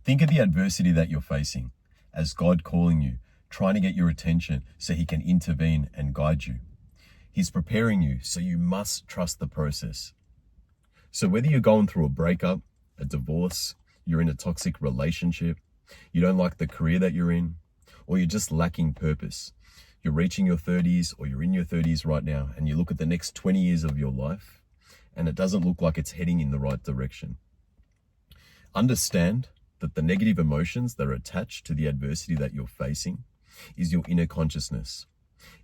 Think of the adversity that you're facing as God calling you, trying to get your attention so he can intervene and guide you. He's preparing you, so you must trust the process. So whether you're going through a breakup, a divorce, you're in a toxic relationship, you don't like the career that you're in, or you're just lacking purpose, you're reaching your 30s or you're in your 30s right now, and you look at the next 20 years of your life, and it doesn't look like it's heading in the right direction. Understand that the negative emotions that are attached to the adversity that you're facing is your inner consciousness,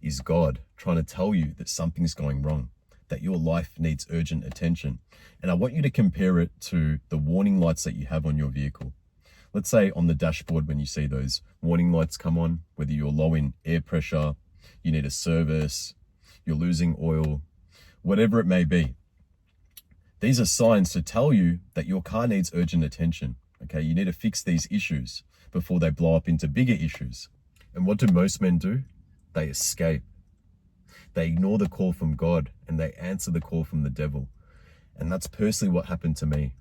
is God trying to tell you that something's going wrong, that your life needs urgent attention. And I want you to compare it to the warning lights that you have on your vehicle. Let's say on the dashboard, when you see those warning lights come on, whether you're low in air pressure, you need a service, you're losing oil, whatever it may be. These are signs to tell you that your car needs urgent attention. Okay, you need to fix these issues before they blow up into bigger issues. And what do most men do? They escape. They ignore the call from God and they answer the call from the devil. And that's personally what happened to me.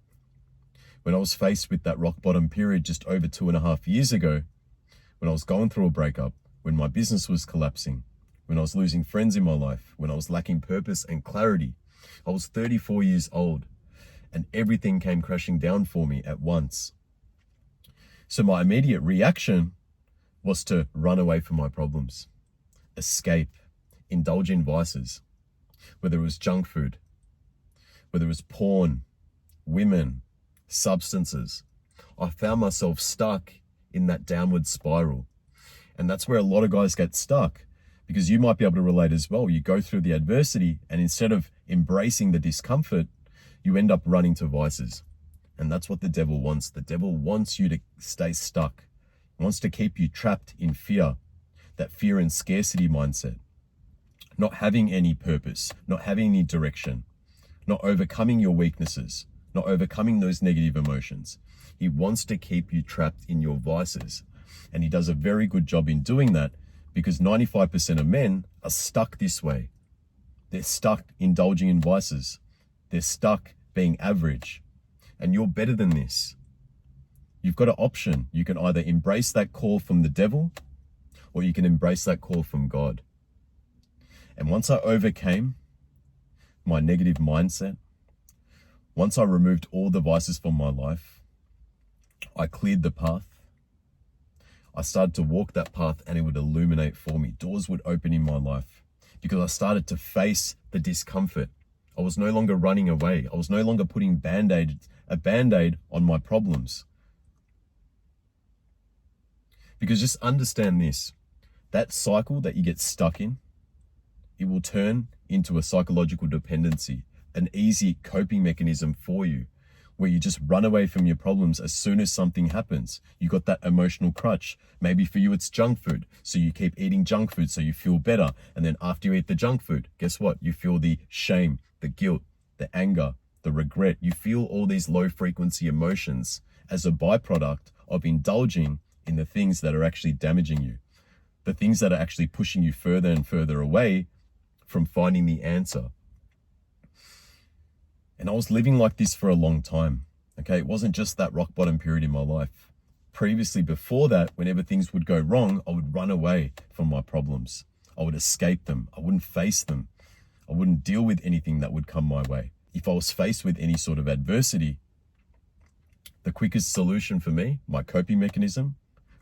When I was faced with that rock bottom period just over 2.5 years ago, when I was going through a breakup, when my business was collapsing, when I was losing friends in my life, when I was lacking purpose and clarity, I was 34 years old and everything came crashing down for me at once. So my immediate reaction was to run away from my problems, escape, indulge in vices, whether it was junk food, whether it was porn, women, substances. I found myself stuck in that downward spiral. And that's where a lot of guys get stuck, because you might be able to relate as well. You go through the adversity and instead of embracing the discomfort, you end up running to vices. And that's what the devil wants. The devil wants you to stay stuck. He wants to keep you trapped in fear, that fear and scarcity mindset, not having any purpose, not having any direction, not overcoming your weaknesses, not overcoming those negative emotions. He wants to keep you trapped in your vices. And he does a very good job in doing that, because 95% of men are stuck this way. They're stuck indulging in vices. They're stuck being average. And you're better than this. You've got an option. You can either embrace that call from the devil, or you can embrace that call from God. And once I overcame my negative mindset, once I removed all the vices from my life, I cleared the path. I started to walk that path and it would illuminate for me. Doors would open in my life because I started to face the discomfort. I was no longer running away. I was no longer putting a band-aid on my problems. Because just understand this, that cycle that you get stuck in, it will turn into a psychological dependency, an easy coping mechanism for you, where you just run away from your problems as soon as something happens. You got that emotional crutch. Maybe for you it's junk food, so you keep eating junk food so you feel better. And then after you eat the junk food, guess what? You feel the shame, the guilt, the anger, the regret. You feel all these low frequency emotions as a byproduct of indulging in the things that are actually damaging you, the things that are actually pushing you further and further away from finding the answer. And I was living like this for a long time. Okay, it wasn't just that rock bottom period in my life. Previously, before that, whenever things would go wrong, I would run away from my problems. I would escape them. I wouldn't face them. I wouldn't deal with anything that would come my way. If I was faced with any sort of adversity, the quickest solution for me, my coping mechanism,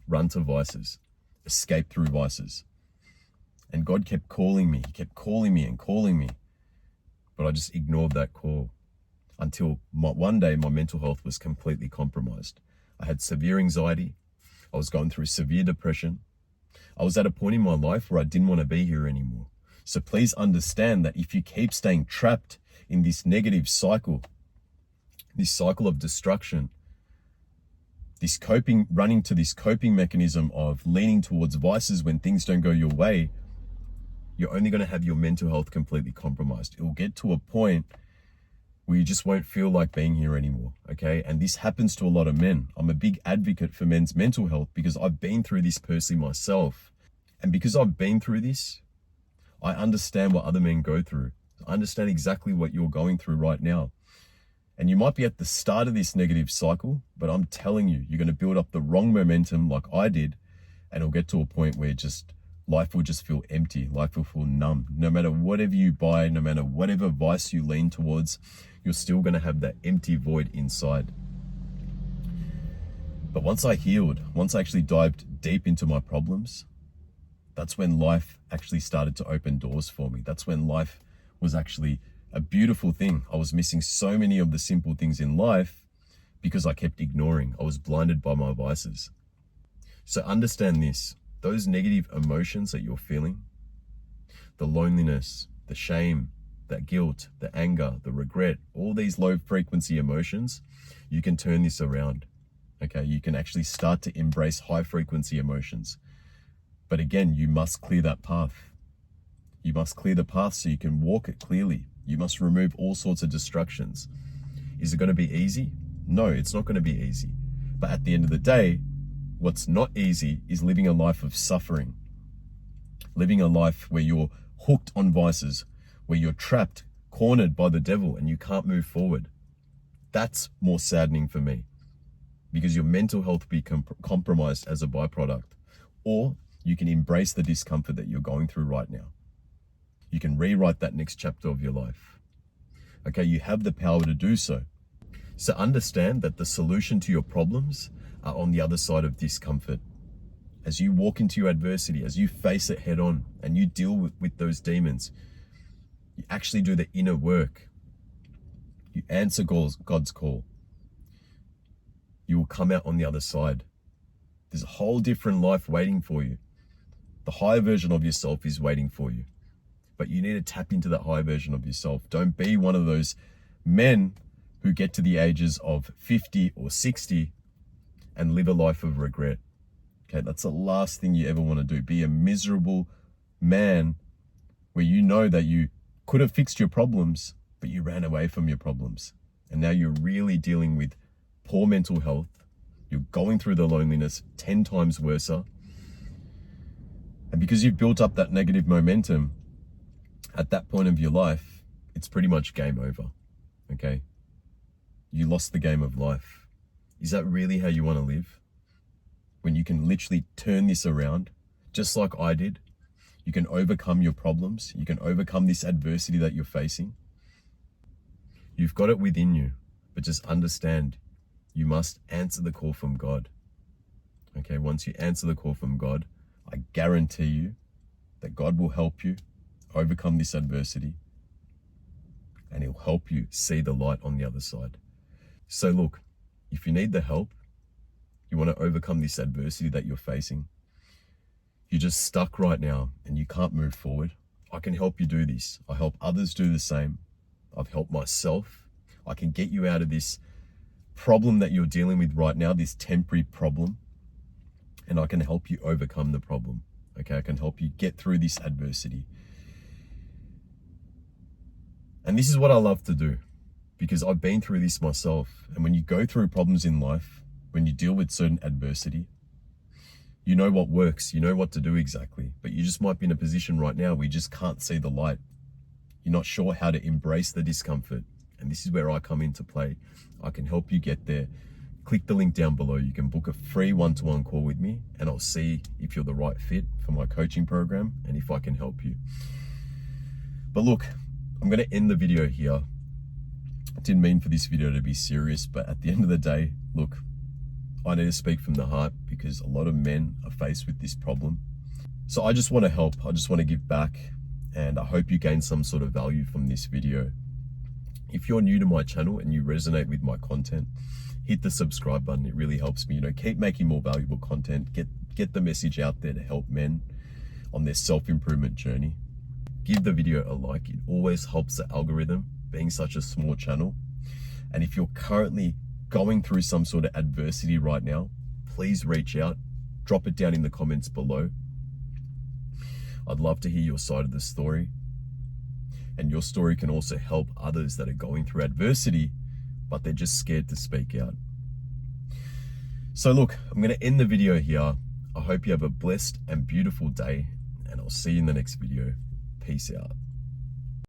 run to vices, escape through vices. And God kept calling me. He kept calling me and calling me. But I just ignored that call until one day my mental health was completely compromised. I had severe anxiety. I was going through severe depression. I was at a point in my life where I didn't want to be here anymore. So please understand that if you keep staying trapped in this negative cycle, this cycle of destruction, running to this coping mechanism of leaning towards vices when things don't go your way, you're only going to have your mental health completely compromised. It will get to a point where you just won't feel like being here anymore, okay? And this happens to a lot of men. I'm a big advocate for men's mental health because I've been through this personally myself. And because I've been through this, I understand what other men go through. I understand exactly what you're going through right now. And you might be at the start of this negative cycle, but I'm telling you, you're going to build up the wrong momentum like I did, and it'll get to a point where just life will just feel empty. Life will feel numb. No matter whatever you buy, no matter whatever vice you lean towards, you're still going to have that empty void inside. But once I healed, once I actually dived deep into my problems, that's when life actually started to open doors for me. That's when life was actually a beautiful thing. I was missing so many of the simple things in life because I kept ignoring. I was blinded by my vices. So understand this, those negative emotions that you're feeling, the loneliness, the shame, the guilt, the anger, the regret, all these low frequency emotions, you can turn this around. Okay, you can actually start to embrace high frequency emotions. But again, you must clear that path. You must clear the path so you can walk it clearly. You must remove all sorts of distractions. Is it going to be easy? No, it's not going to be easy. But at the end of the day, what's not easy is living a life of suffering. Living a life where you're hooked on vices, where you're trapped, cornered by the devil, and you can't move forward. That's more saddening for me, because your mental health will be compromised as a byproduct. Or you can embrace the discomfort that you're going through right now. You can rewrite that next chapter of your life. Okay, you have the power to do so. So understand that the solution to your problems are on the other side of discomfort. As you walk into your adversity, as you face it head on and you deal with those demons, you actually do the inner work. You answer God's call. You will come out on the other side. There's a whole different life waiting for you. The higher version of yourself is waiting for you. But you need to tap into that higher version of yourself. Don't be one of those men who get to the ages of 50 or 60 and live a life of regret. Okay, that's the last thing you ever want to do. Be a miserable man where you know that you could have fixed your problems, but you ran away from your problems. And now you're really dealing with poor mental health. You're going through the loneliness 10 times worse. And because you've built up that negative momentum, at that point of your life, it's pretty much game over, okay? You lost the game of life. Is that really how you want to live? When you can literally turn this around, just like I did, you can overcome your problems, you can overcome this adversity that you're facing. You've got it within you, but just understand, you must answer the call from God. Okay, once you answer the call from God, I guarantee you that God will help you overcome this adversity, and He'll help you see the light on the other side. So look, if you need the help, you want to overcome this adversity that you're facing, you're just stuck right now and you can't move forward, I can help you do this. I help others do the same. I've helped myself. I can get you out of this problem that you're dealing with right now, this temporary problem, and I can help you overcome the problem. Okay, I can help you get through this adversity. And this is what I love to do, because I've been through this myself. And when you go through problems in life, when you deal with certain adversity, you know what works, you know what to do exactly, but you just might be in a position right now where you just can't see the light. You're not sure how to embrace the discomfort. And this is where I come into play. I can help you get there. Click the link down below. You can book a free one-to-one call with me, and I'll see if you're the right fit for my coaching program and if I can help you. But look, I'm going to end the video here. I didn't mean for this video to be serious, but at the end of the day, look, I need to speak from the heart because a lot of men are faced with this problem. So I just want to help. I just want to give back, and I hope you gain some sort of value from this video. If you're new to my channel and you resonate with my content, hit the subscribe button. It really helps me, keep making more valuable content, get the message out there to help men on their self-improvement journey. Give the video a like. It always helps the algorithm, being such a small channel. And if you're currently going through some sort of adversity right now, please reach out, drop it down in the comments below. I'd love to hear your side of the story. And your story can also help others that are going through adversity, but they're just scared to speak out. So look, I'm going to end the video here. I hope you have a blessed and beautiful day, and I'll see you in the next video. Peace out.